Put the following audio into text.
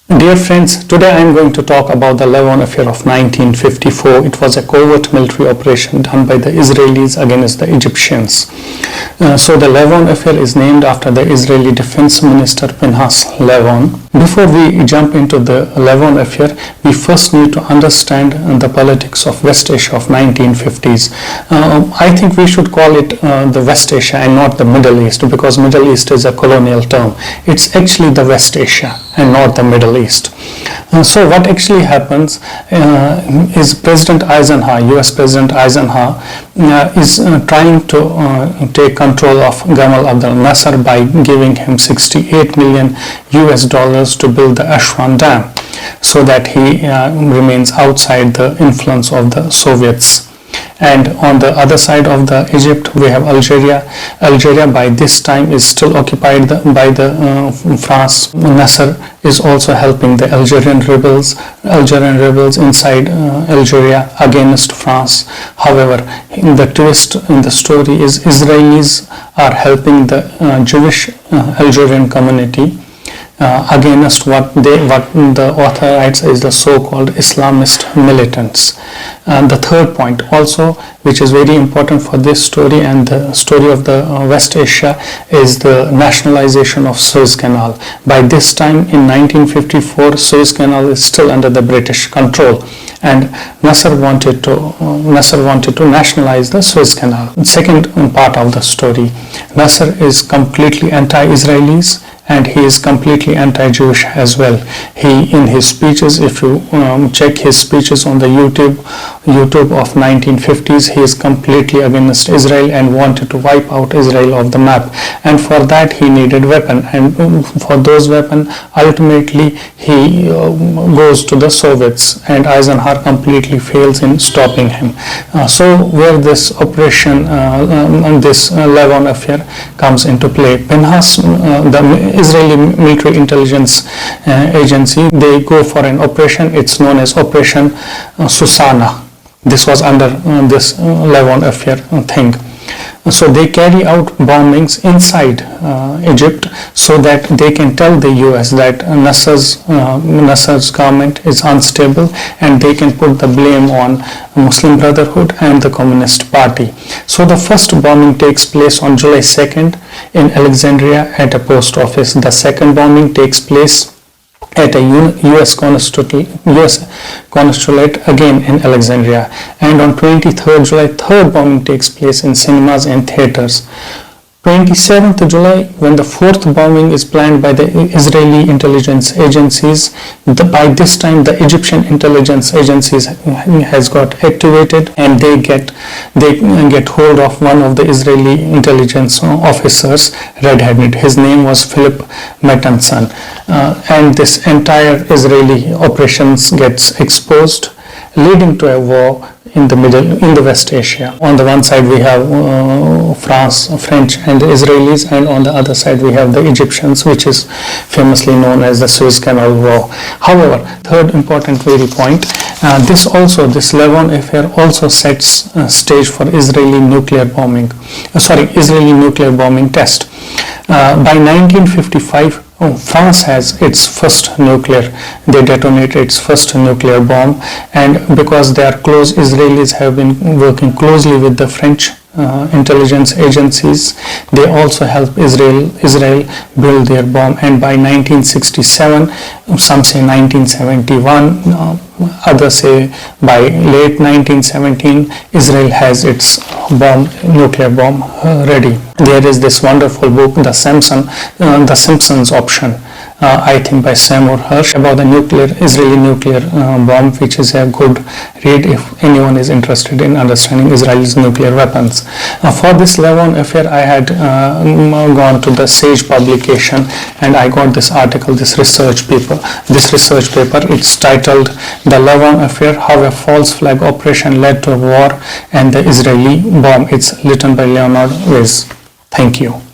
Dear friends, today I am going to talk about the Lavon Affair of 1954. It was a covert military operation done by the Israelis against the Egyptians. So the Lavon Affair is named after the Israeli Defense Minister Pinhas Lavon. Before we jump into the Lavon Affair, we first need to understand the politics of West Asia of 1950s. I think we should call it the West Asia and not the Middle East, because Middle East is a colonial term. It's actually the West Asia and not the Middle East. So what actually happens is President Eisenhower, US President Eisenhower, is trying to take control of Gamal Abdel Nasser by giving him $68 million to build the Aswan Dam, so that he remains outside the influence of the Soviets. And on the other side of the Egypt, we have Algeria. Algeria by this time is still occupied by the France. Nasser is also helping the Algerian rebels inside Algeria against France. However, the twist in the story is Israelis are helping the Jewish Algerian community against what the author writes is the so-called Islamist militants. The third point also, which is very important for this story and the story of the West Asia, is the nationalization of Suez Canal. By this time in 1954, Suez Canal is still under the British control, and Nasser wanted to nationalize the Suez Canal. The second part of the story, Nasser is completely anti-Israelis, and he is completely anti-Jewish as well. He, in his speeches, if you check his speeches on the YouTube of 1950s, he is completely against Israel and wanted to wipe out Israel off the map. And for that he needed weapon, and for those weapons, ultimately he goes to the Soviets, and Eisenhower completely fails in stopping him. So where this operation, this Lavon Affair comes into play, Pinhas, the Israeli military intelligence agency, they go for an operation. It's known as Operation Susanna. This was under this Lavon Affair thing. So they carry out bombings inside Egypt, so that they can tell the US that Nasser's government is unstable, and they can put the blame on Muslim Brotherhood and the Communist Party. So the first bombing takes place on July 2nd in Alexandria at a post office. The second bombing takes place at a US consulate again in Alexandria, and on 23rd July, third bombing takes place in cinemas and theaters. 27th July, when the fourth bombing is planned by the Israeli intelligence agencies, by this time the Egyptian intelligence agencies has got activated, and they get hold of one of the Israeli intelligence officers, red-headed. His name was Philip Mattenson, and this entire Israeli operations gets exposed, leading to a war in the West Asia. On the one side we have French and Israelis, and on the other side we have the Egyptians, which is famously known as the Suez Canal War. However, third important very point, this Lavon Affair also sets stage for Israeli nuclear bombing test. By 1955, France has its first they detonate its first nuclear bomb, and because they are close, Israelis have been working closely with the French intelligence agencies. They also help Israel build their bomb, and by 1967, some say 1971, others say by late 1917, Israel has its nuclear bomb ready. There is this wonderful book, The Simpsons Option, I think by Seymour Hersh, about the Israeli nuclear bomb, which is a good read if anyone is interested in understanding Israel's nuclear weapons. For this Lavon Affair, I had gone to the Sage publication, and I got this article, this research paper. It's titled "The Lavon Affair: How a False Flag Operation Led to a War and the Israeli Bomb." It's written by Leonard Weiss. Thank you.